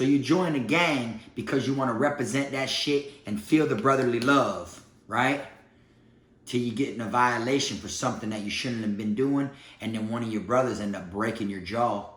So you join a gang because you want to represent that shit and feel the brotherly love, right? Till you get in a violation for something that you shouldn't have been doing, and then one of your brothers end up breaking your jaw.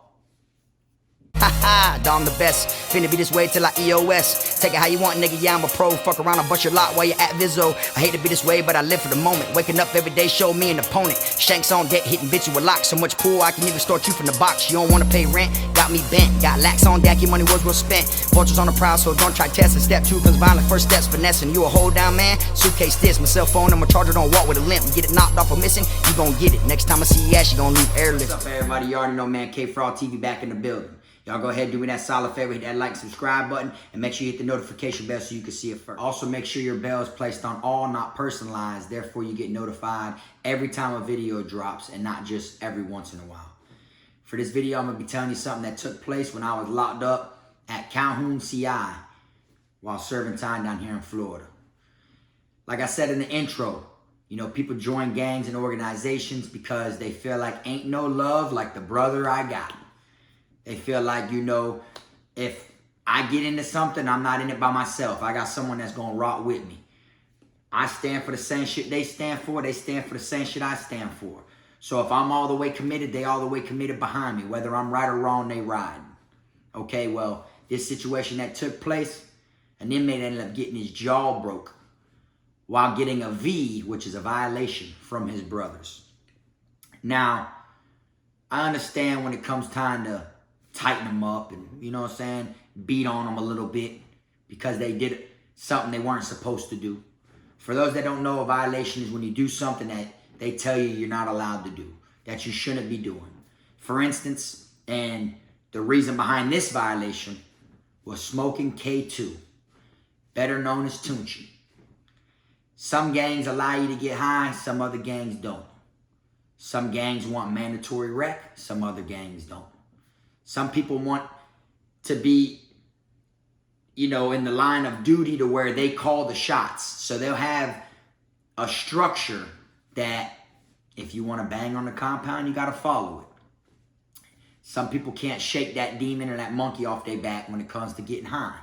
Haha, I'm the best. Finna be this way till I EOS. Take it how you want, nigga. Yeah, I'm a pro. Fuck around, I'll bust your lot while you're at Vizzo. I hate to be this way, but I live for the moment. Waking up every day, show me an opponent. Shanks on deck, hitting bitch with a lock. So much pool, I can even start you from the box. You don't wanna pay rent, got me bent. Got lax on deck, your money was well spent. Vultures on the prowl, so don't try testing. Step 2 comes violent, first steps finessing. You a hold down man, suitcase this. My cell phone and my charger don't walk with a limp. Get it knocked off or missing, you gon' get it. Next time I see your ass, you gon' leave airless. What's up, everybody? You already know, man. Kfrogtv back in the building. Y'all go ahead and do me that solid favor, hit that like, subscribe button, and make sure you hit the notification bell so you can see it first. Also, make sure your bell is placed on all, not personalized. Therefore, you get notified every time a video drops and not just every once in a while. For this video, I'm going to be telling you something that took place when I was locked up at Calhoun, CI while serving time down here in Florida. Like I said in the intro, you know, people join gangs and organizations because they feel like ain't no love like the brother I got. They feel like, you know, if I get into something, I'm not in it by myself. I got someone that's going to rock with me. I stand for the same shit they stand for. They stand for the same shit I stand for. So if I'm all the way committed, they all the way committed behind me. Whether I'm right or wrong, they ride. Okay, well, this situation that took place, an inmate ended up getting his jaw broke while getting a V, which is a violation, from his brothers. Now, I understand when it comes time to tighten them up and, you know what I'm saying, beat on them a little bit because they did something they weren't supposed to do. For those that don't know, a violation is when you do something that they tell you you're not allowed to do, that you shouldn't be doing. For instance, and the reason behind this violation was smoking K2, better known as Tunchi. Some gangs allow you to get high, some other gangs don't. Some gangs want mandatory rec, some other gangs don't. Some people want to be, you know, in the line of duty to where they call the shots. So they'll have a structure that if you want to bang on the compound, you got to follow it. Some people can't shake that demon or that monkey off their back when it comes to getting high,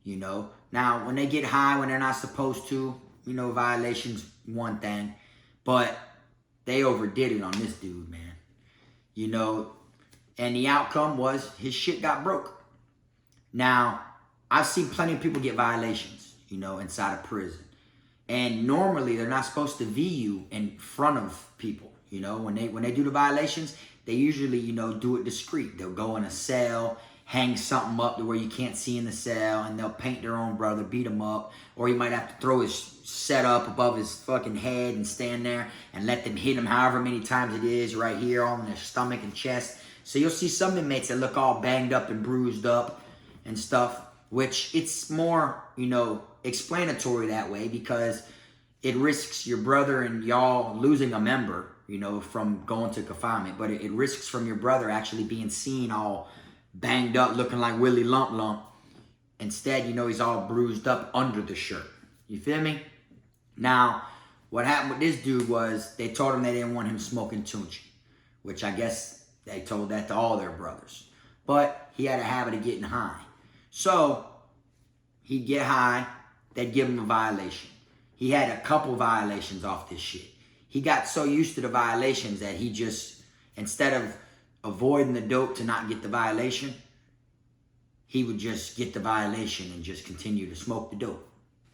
you know. Now, when they get high when they're not supposed to, you know, violations, one thing. But they overdid it on this dude, man. You know, and the outcome was his shit got broke. Now, I've seen plenty of people get violations, you know, inside of prison. And normally they're not supposed to V you in front of people, you know. When they do the violations, they usually, you know, do it discreet. They'll go in a cell, hang something up to where you can't see in the cell, and they'll paint their own brother, beat him up, or he might have to throw his set up above his fucking head and stand there and let them hit him however many times it is right here on their stomach and chest. So you'll see some inmates that look all banged up and bruised up and stuff, which it's more, you know, explanatory that way because it risks your brother and y'all losing a member, you know, from going to confinement. But it risks from your brother actually being seen all banged up, looking like Willie Lump Lump. Instead, you know, he's all bruised up under the shirt. You feel me? Now, what happened with this dude was they told him they didn't want him smoking Tunchi, which I guess they told that to all their brothers. But he had a habit of getting high. So he'd get high, they'd give him a violation. He had a couple violations off this shit. He got so used to the violations that he just, instead of avoiding the dope to not get the violation, he would just get the violation and just continue to smoke the dope.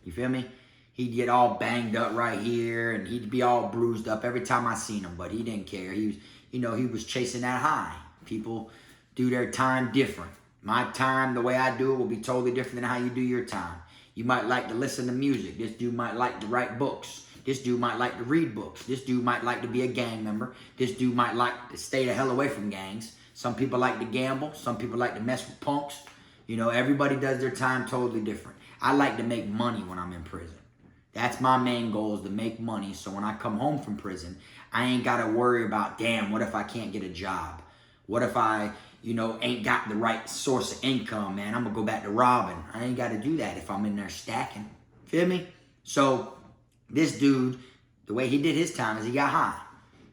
You feel me? He'd get all banged up right here and he'd be all bruised up every time I seen him, but he didn't care. He was, you know, he was chasing that high. People do their time different. My time, the way I do it, will be totally different than how you do your time. You might like to listen to music. This dude might like to write books. This dude might like to read books. This dude might like to be a gang member. This dude might like to stay the hell away from gangs. Some people like to gamble. Some people like to mess with punks. You know, everybody does their time totally different. I like to make money when I'm in prison. That's my main goal, is to make money. So when I come home from prison, I ain't got to worry about, damn, what if I can't get a job? What if I, you know, ain't got the right source of income, man? I'm going to go back to robbing. I ain't got to do that if I'm in there stacking. Feel me? So this dude, the way he did his time is he got high.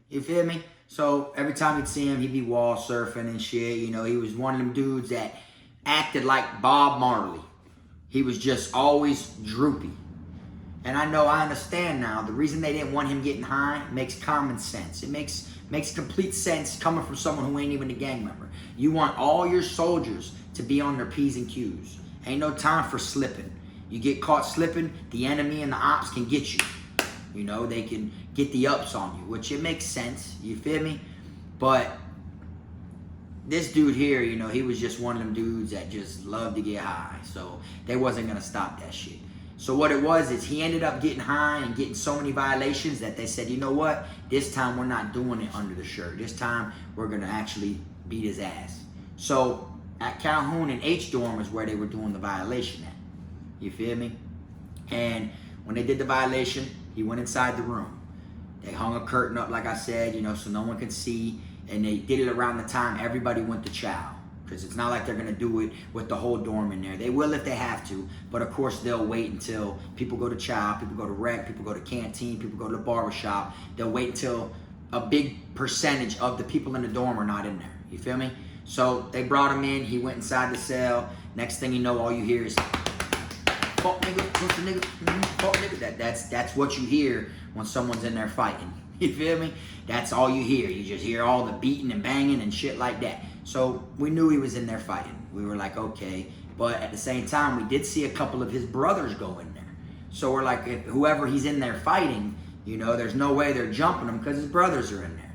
You feel me? So every time you'd see him, he'd be wall surfing and shit. You know, he was one of them dudes that acted like Bob Marley. He was just always droopy. And I understand now. The reason they didn't want him getting high makes common sense. It makes complete sense coming from someone who ain't even a gang member. You want all your soldiers to be on their P's and Q's. Ain't no time for slipping. You get caught slipping, the enemy and the ops can get you. You know, they can get the ups on you, which it makes sense. You feel me? But this dude here, you know, he was just one of them dudes that just loved to get high. So they wasn't going to stop that shit. So what it was is he ended up getting high and getting so many violations that they said, you know what? This time we're not doing it under the shirt. This time we're going to actually beat his ass. So at Calhoun and H dorm is where they were doing the violation at. You feel me? And when they did the violation, he went inside the room. They hung a curtain up, like I said, you know, so no one could see. And they did it around the time everybody went to chow. Because it's not like they're going to do it with the whole dorm in there. They will if they have to. But, of course, they'll wait until people go to chow, people go to rec, people go to canteen, people go to the barbershop. They'll wait until a big percentage of the people in the dorm are not in there. You feel me? So they brought him in. He went inside the cell. Next thing you know, all you hear is, fuck nigga, pussy nigga, fuck nigga. That's what you hear when someone's in there fighting. You feel me? That's all you hear. You just hear all the beating and banging and shit like that. So we knew he was in there fighting. We were like, okay. But at the same time, we did see a couple of his brothers go in there. So we're like, if whoever he's in there fighting, you know, there's no way they're jumping him because his brothers are in there.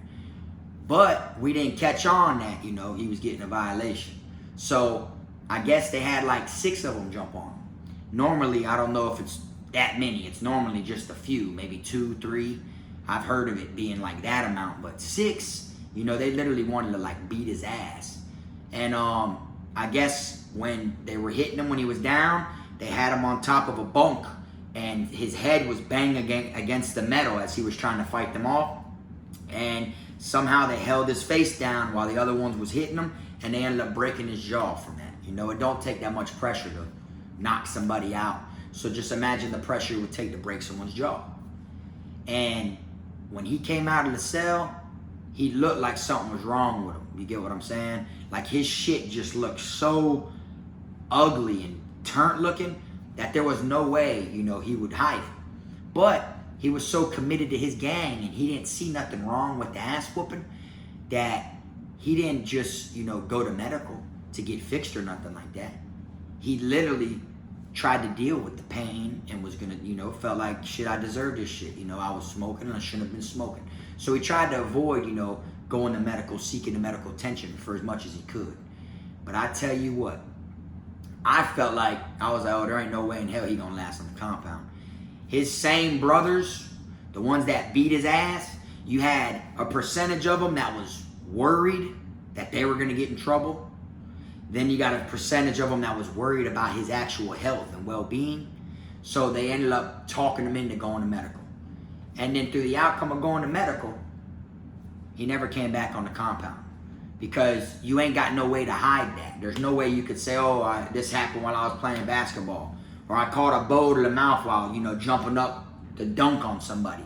But we didn't catch on that, you know, he was getting a violation. So I guess they had like 6 of them jump on him. Normally, I don't know if it's that many. It's normally just a few, maybe 2, 3. I've heard of it being like that amount, but 6, you know, they literally wanted to like beat his ass. And I guess when they were hitting him when he was down, they had him on top of a bunk and his head was banging against the metal as he was trying to fight them off. And somehow they held his face down while the other ones was hitting him, and they ended up breaking his jaw from that. You know, it don't take that much pressure to knock somebody out. So just imagine the pressure it would take to break someone's jaw. And when he came out of the cell, he looked like something was wrong with him. You get what I'm saying? Like his shit just looked so ugly and turnt looking that there was no way, you know, he would hide it. But he was so committed to his gang and he didn't see nothing wrong with the ass whooping that he didn't just, you know, go to medical to get fixed or nothing like that. He literally tried to deal with the pain and was gonna, you know, felt like, shit, I deserve this shit. You know, I was smoking and I shouldn't have been smoking. So he tried to avoid, you know, going to medical, seeking the medical attention for as much as he could. But I tell you what, I felt like, I was like, oh, there ain't no way in hell he gonna last on the compound. His same brothers, the ones that beat his ass, you had a percentage of them that was worried that they were gonna get in trouble. Then you got a percentage of them that was worried about his actual health and well-being. So they ended up talking him into going to medical. And then through the outcome of going to medical, he never came back on the compound. Because you ain't got no way to hide that. There's no way you could say, oh, this happened while I was playing basketball. Or I caught a bow to the mouth while, you know, jumping up to dunk on somebody.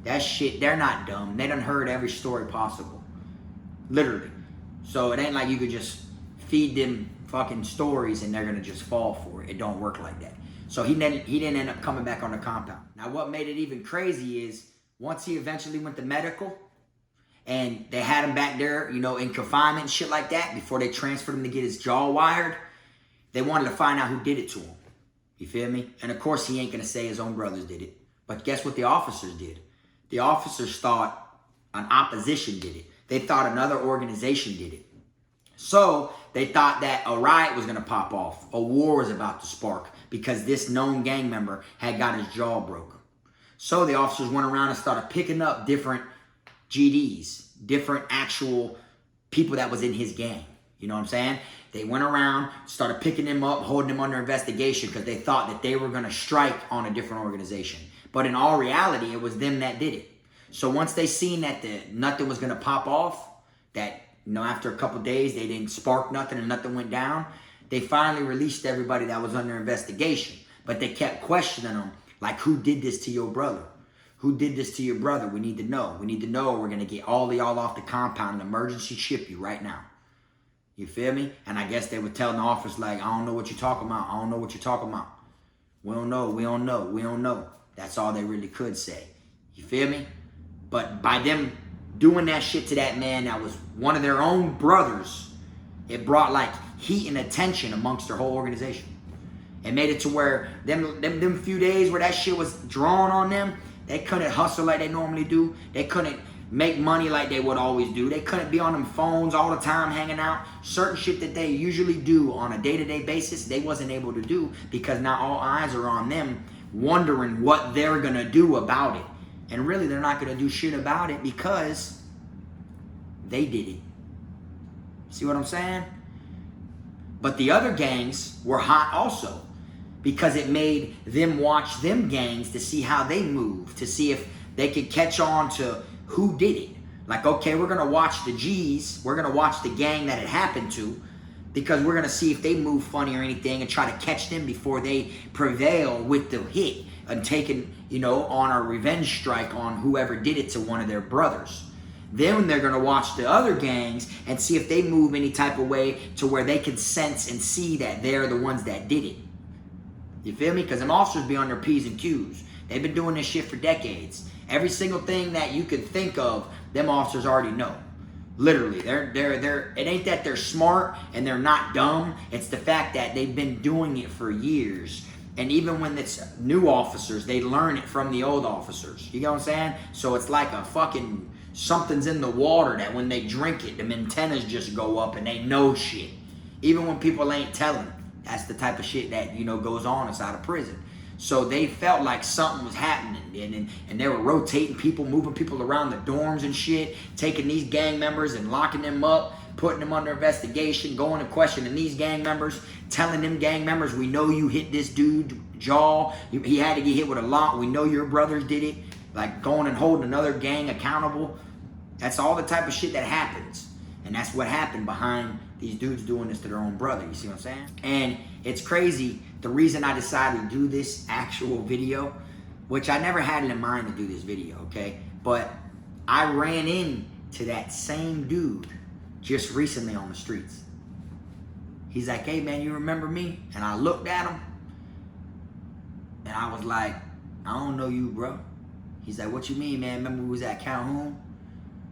That shit, they're not dumb. They done heard every story possible. Literally. So it ain't like you could just feed them fucking stories and they're gonna just fall for it. It don't work like that. So he didn't end up coming back on the compound. Now what made it even crazy is once he eventually went to medical and they had him back there, you know, in confinement and shit like that before they transferred him to get his jaw wired, they wanted to find out who did it to him. You feel me? And of course he ain't gonna say his own brothers did it. But guess what the officers did? The officers thought an opposition did it. They thought another organization did it. So they thought that a riot was going to pop off. A war was about to spark because this known gang member had got his jaw broken. So the officers went around and started picking up different GDs, different actual people that was in his gang. You know what I'm saying? They went around, started picking them up, holding them under investigation because they thought that they were going to strike on a different organization. But in all reality, it was them that did it. So once they seen that nothing was going to pop off, that, you know, after a couple days, they didn't spark nothing and nothing went down, they finally released everybody that was under investigation. But they kept questioning them, like, who did this to your brother? Who did this to your brother? We need to know. We need to know, or we're going to get all of y'all off the compound and emergency ship you right now. You feel me? And I guess they were telling the officers like, I don't know what you're talking about. I don't know what you're talking about. We don't know. We don't know. We don't know. That's all they really could say. You feel me? But by them doing that shit to that man that was one of their own brothers, it brought like heat and attention amongst their whole organization. It made it to where them few days where that shit was drawn on them, they couldn't hustle like they normally do. They couldn't make money like they would always do. They couldn't be on them phones all the time hanging out. Certain shit that they usually do on a day-to-day basis, they wasn't able to do because now all eyes are on them wondering what they're going to do about it. And really, they're not going to do shit about it because they did it. See what I'm saying? But the other gangs were hot also because it made them watch them gangs to see how they move, to see if they could catch on to who did it. Like, okay, we're going to watch the G's. We're going to watch the gang that it happened to because we're going to see if they move funny or anything and try to catch them before they prevail with the hit and taking, you know, on a revenge strike on whoever did it to one of their brothers. Then they're going to watch the other gangs and see if they move any type of way to where they can sense and see that they're the ones that did it. You feel me? Because them officers be on their P's and Q's. They've been doing this shit for decades. Every single thing that you can think of, them officers already know. Literally, it ain't that they're smart and they're not dumb. It's the fact that they've been doing it for years. And even when it's new officers, they learn it from the old officers. You know what I'm saying? So it's like a fucking something's in the water that when they drink it, the antennas just go up and they know shit. Even when people ain't telling. That's the type of shit that, you know, goes on inside of prison. So they felt like something was happening, and they were rotating people, moving people around the dorms and shit, taking these gang members and locking them up, putting them under investigation, going and questioning these gang members, telling them gang members, we know you hit this dude jaw, he had to get hit with a lot, we know your brothers did it, like going and holding another gang accountable. That's all the type of shit that happens. And that's what happened behind these dudes doing this to their own brother. You see what I'm saying? And it's crazy. The reason I decided to do this actual video, which I never had it in mind to do this video, okay? But I ran into that same dude just recently on the streets. He's like, hey man, you remember me? And I looked at him and I was like, I don't know you, bro. He's like, what you mean, man? Remember we was at Calhoun?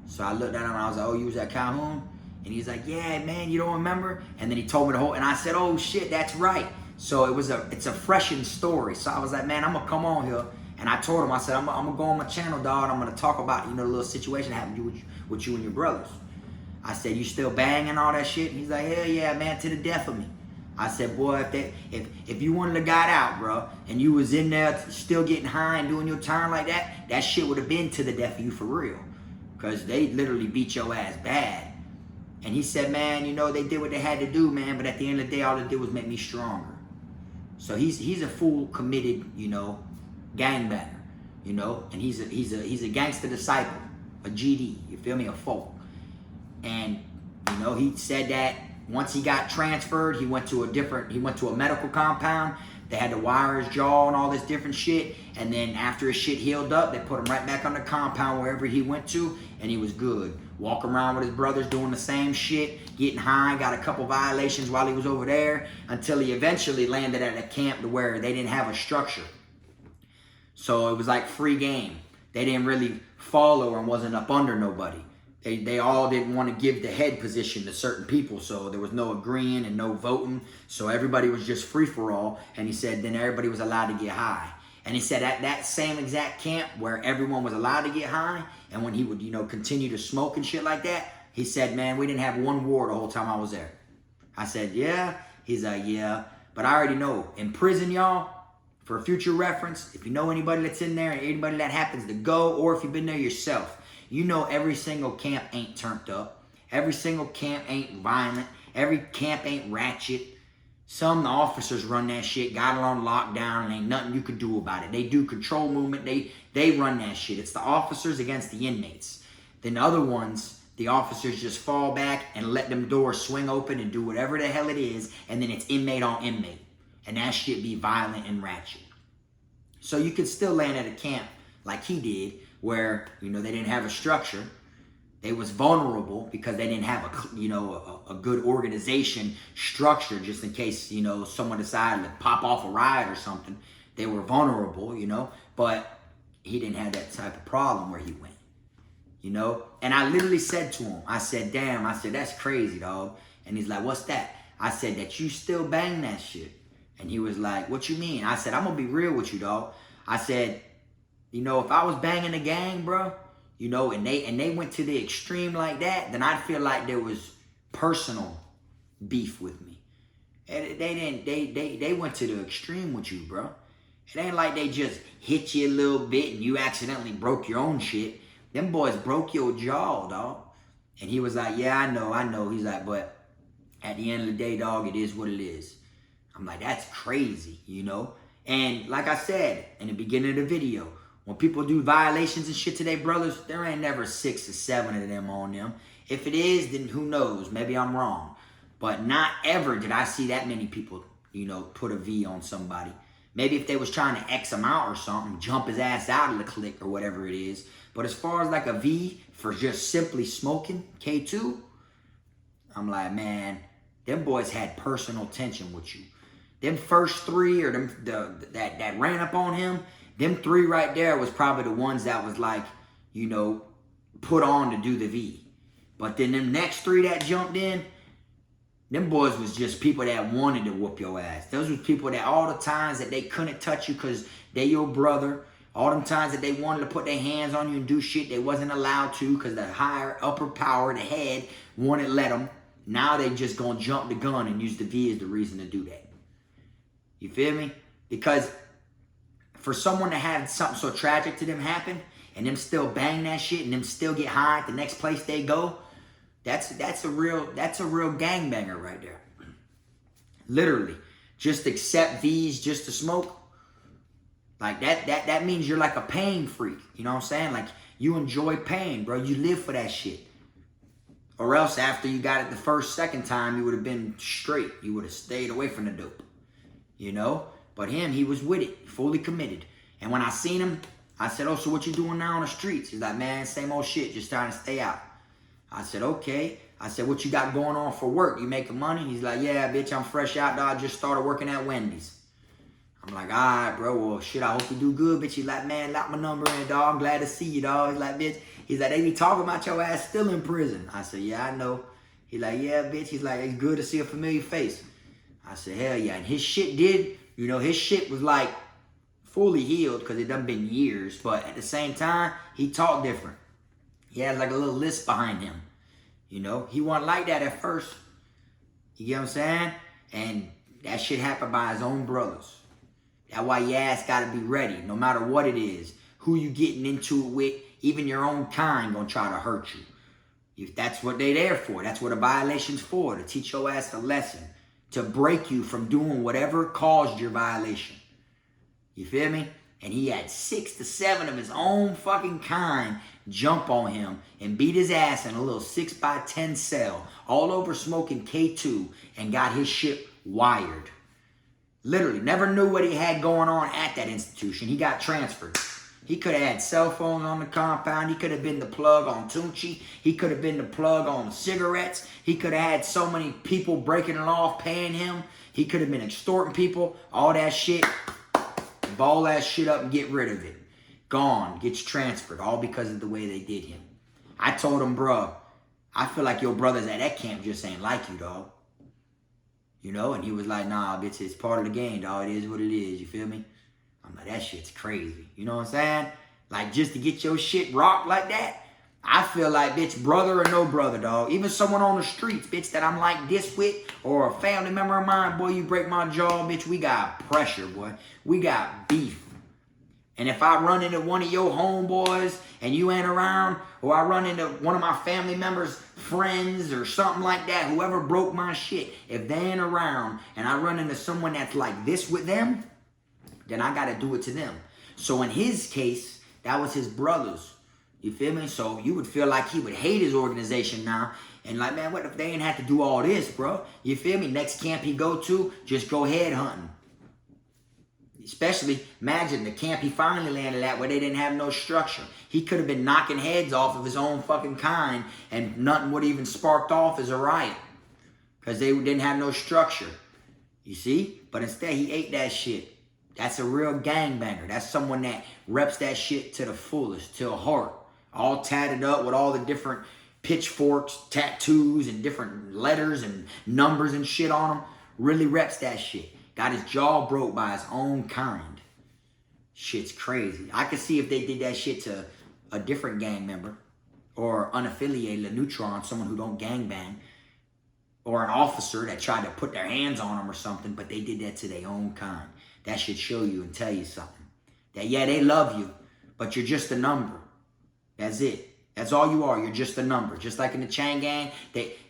So I looked at him and I was like, oh, you was at Calhoun? And he's like, yeah, man, you don't remember? And then he told me the whole, and I said, oh shit, that's right. So it's a freshened story. So I was like, man, I'm gonna come on here. And I told him, I said, I'm gonna go on my channel, dog. I'm gonna talk about, you know, the little situation that happened with you and your brothers. I said, you still banging all that shit? And he's like, hell yeah, man, to the death of me. I said, boy, if you wanted to got out, bro, and you was in there still getting high and doing your time like that, that shit would have been to the death of you for real. Because they literally beat your ass bad. And he said, man, you know, they did what they had to do, man, but at the end of the day, all they did was make me stronger. So he's a full committed, you know, gangbanger, you know, and he's a gangster disciple, a GD, you feel me, a folk. And, you know, he said that once he got transferred, he went to a medical compound. They had to wire his jaw and all this different shit. And then after his shit healed up, they put him right back on the compound wherever he went to, and he was good. Walking around with his brothers doing the same shit, getting high, got a couple violations while he was over there, until he eventually landed at a camp to where they didn't have a structure. So it was like free game. They didn't really follow and wasn't up under nobody. They all didn't want to give the head position to certain people, so there was no agreeing and no voting, so everybody was just free for all. And he said then everybody was allowed to get high. And he said at that same exact camp where everyone was allowed to get high, and when he would, you know, continue to smoke and shit like that, he said, man, we didn't have one war the whole time I was there. I said, yeah? He's like, yeah. But I already know, in prison, y'all, for future reference, if you know anybody that's in there, and anybody that happens to go, or if you've been there yourself, you know every single camp ain't turned up. Every single camp ain't violent. Every camp ain't ratchet. Some of the officers run that shit, got it on lockdown, and ain't nothing you could do about it. They do control movement. They run that shit. It's the officers against the inmates. Then the other ones, the officers just fall back and let them doors swing open and do whatever the hell it is, and then it's inmate on inmate. And that shit be violent and ratchet. So you could still land at a camp like he did, where, you know, they didn't have a structure, They was vulnerable because they didn't have a good organization structure just in case, someone decided to pop off a riot or something. They were vulnerable, but he didn't have that type of problem where he went, And I literally said to him, I said, damn, I said, that's crazy, dog. And he's like, what's that? I said, that you still bang that shit. And he was like, what you mean? I said, I'm going to be real with you, dog. I said, if I was banging a gang, bro, and they went to the extreme like that, then I'd feel like there was personal beef with me. And they went to the extreme with you, bro. It ain't like they just hit you a little bit and you accidentally broke your own shit. Them boys broke your jaw, dog. And he was like, yeah, I know. He's like, but at the end of the day, dog, it is what it is. I'm like, that's crazy, And like I said in the beginning of the video, when people do violations and shit to their brothers, there ain't never 6 or 7 of them on them. If it is, then who knows? Maybe I'm wrong. But not ever did I see that many people, put a V on somebody. Maybe if they was trying to X him out or something, jump his ass out of the clique or whatever it is. But as far as like a V for just simply smoking, K2, I'm like, man, them boys had personal tension with you. Them first 3 or that ran up on him, them 3 right there was probably the ones that was like, put on to do the V. But then them next 3 that jumped in, them boys was just people that wanted to whoop your ass. Those was people that all the times that they couldn't touch you because they your brother, all them times that they wanted to put their hands on you and do shit they wasn't allowed to because the higher upper power, the head, wouldn't let them. Now they just gonna jump the gun and use the V as the reason to do that. You feel me? Because for someone to have something so tragic to them happen and them still bang that shit and them still get high at the next place they go, that's a real gangbanger right there. Literally. Just accept V's just to smoke. Like that means you're like a pain freak. You know what I'm saying? Like you enjoy pain, bro. You live for that shit. Or else after you got it the second time, you would have been straight. You would have stayed away from the dope. But him, he was with it, fully committed. And when I seen him, I said, oh, so what you doing now on the streets? He's like, man, same old shit, just trying to stay out. I said, okay. I said, what you got going on for work? You making money? He's like, yeah, bitch, I'm fresh out, dog. I just started working at Wendy's. I'm like, all right, bro. Well, shit, I hope you do good, bitch. He's like, man, lock my number in, dog. I'm glad to see you, dog. He's like, bitch. He's like, they be talking about your ass still in prison. I said, yeah, I know. He's like, yeah, bitch. He's like, it's good to see a familiar face. I said, hell yeah. And his shit his shit was like fully healed because it done been years. But at the same time, he talked different. He had like a little list behind him. He wasn't like that at first. You get what I'm saying? And that shit happened by his own brothers. That's why your ass gotta be ready, no matter what it is. Who you getting into it with, even your own kind gonna try to hurt you. If that's what they there for. That's what a violation's for, to teach your ass a lesson. To break you from doing whatever caused your violation. You feel me? And he had 6 to 7 of his own fucking kind jump on him and beat his ass in a little 6x10 cell, all over smoking K2, and got his shit wired. Literally, never knew what he had going on at that institution. He got transferred. He could have had cell phones on the compound. He could have been the plug on Tunchi. He could have been the plug on cigarettes. He could have had so many people breaking it off, paying him. He could have been extorting people. All that shit. Ball that shit up and get rid of it. Gone. Gets transferred. All because of the way they did him. I told him, bro, I feel like your brothers at that camp just ain't like you, dog. And he was like, nah, bitch, it's part of the game, dog. It is what it is. You feel me? I'm like, that shit's crazy. You know what I'm saying? Like, just to get your shit rocked like that, I feel like, bitch, brother or no brother, dog. Even someone on the streets, bitch, that I'm like this with, or a family member of mine, boy, you break my jaw, bitch, we got pressure, boy. We got beef. And if I run into one of your homeboys and you ain't around, or I run into one of my family members' friends or something like that, whoever broke my shit, if they ain't around and I run into someone that's like this with them, then I got to do it to them. So in his case, that was his brothers. You feel me? So you would feel like he would hate his organization now. And like, man, what if they ain't have to do all this, bro? You feel me? Next camp he go to, just go head hunting. Especially, imagine the camp he finally landed at where they didn't have no structure. He could have been knocking heads off of his own fucking kind and nothing would have even sparked off as a riot. Because they didn't have no structure. You see? But instead, he ate that shit. That's a real gangbanger. That's someone that reps that shit to the fullest, to a heart. All tatted up with all the different pitchforks, tattoos, and different letters and numbers and shit on him. Really reps that shit. Got his jaw broke by his own kind. Shit's crazy. I could see if they did that shit to a different gang member or unaffiliated, a neutron, someone who don't gangbang, or an officer that tried to put their hands on them or something, but they did that to their own kind. That should show you and tell you something. That, yeah, they love you, but you're just a number. That's it. That's all you are. You're just a number. Just like in the chain gang,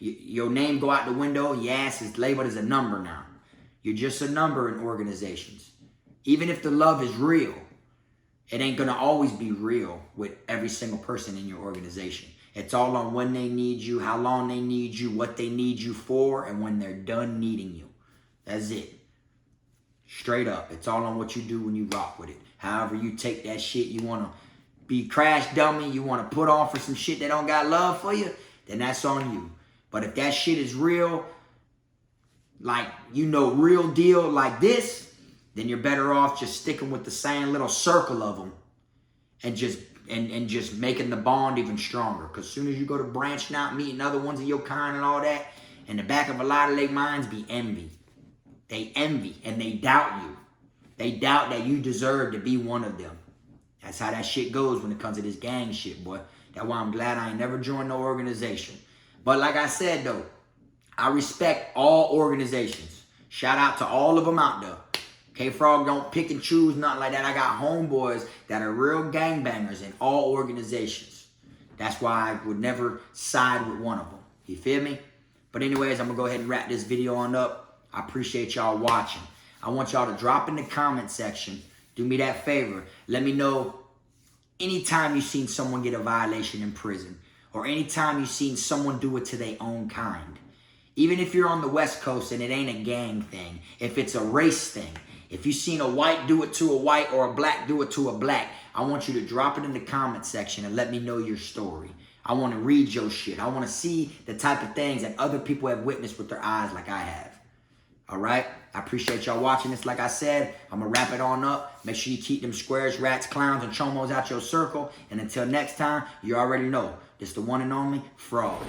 your name go out the window and your ass is labeled as a number now. You're just a number in organizations. Even if the love is real, it ain't going to always be real with every single person in your organization. It's all on when they need you, how long they need you, what they need you for, and when they're done needing you. That's it. Straight up. It's all on what you do when you rock with it. However you take that shit, you want to be crash dummy, you want to put on for some shit that don't got love for you, then that's on you. But if that shit is real, like, you know, real deal like this, then you're better off just sticking with the same little circle of them and just making the bond even stronger. Because as soon as you go to branching out, meeting other ones of your kind and all that, in the back of a lot of their minds be envy. They envy and they doubt you. They doubt that you deserve to be one of them. That's how that shit goes when it comes to this gang shit, boy. That's why I'm glad I ain't never joined no organization. But like I said, though, I respect all organizations. Shout out to all of them out there. KFROG don't pick and choose, nothing like that. I got homeboys that are real gangbangers in all organizations. That's why I would never side with one of them. You feel me? But anyways, I'm going to go ahead and wrap this video on up. I appreciate y'all watching. I want y'all to drop in the comment section. Do me that favor. Let me know anytime you've seen someone get a violation in prison, or anytime you've seen someone do it to their own kind. Even if you're on the West Coast and it ain't a gang thing, if it's a race thing, if you've seen a white do it to a white or a black do it to a black, I want you to drop it in the comment section and let me know your story. I want to read your shit. I want to see the type of things that other people have witnessed with their eyes like I have. All right? I appreciate y'all watching this. Like I said, I'm going to wrap it on up. Make sure you keep them squares, rats, clowns, and chomos out your circle. And until next time, you already know, it's the one and only Frog.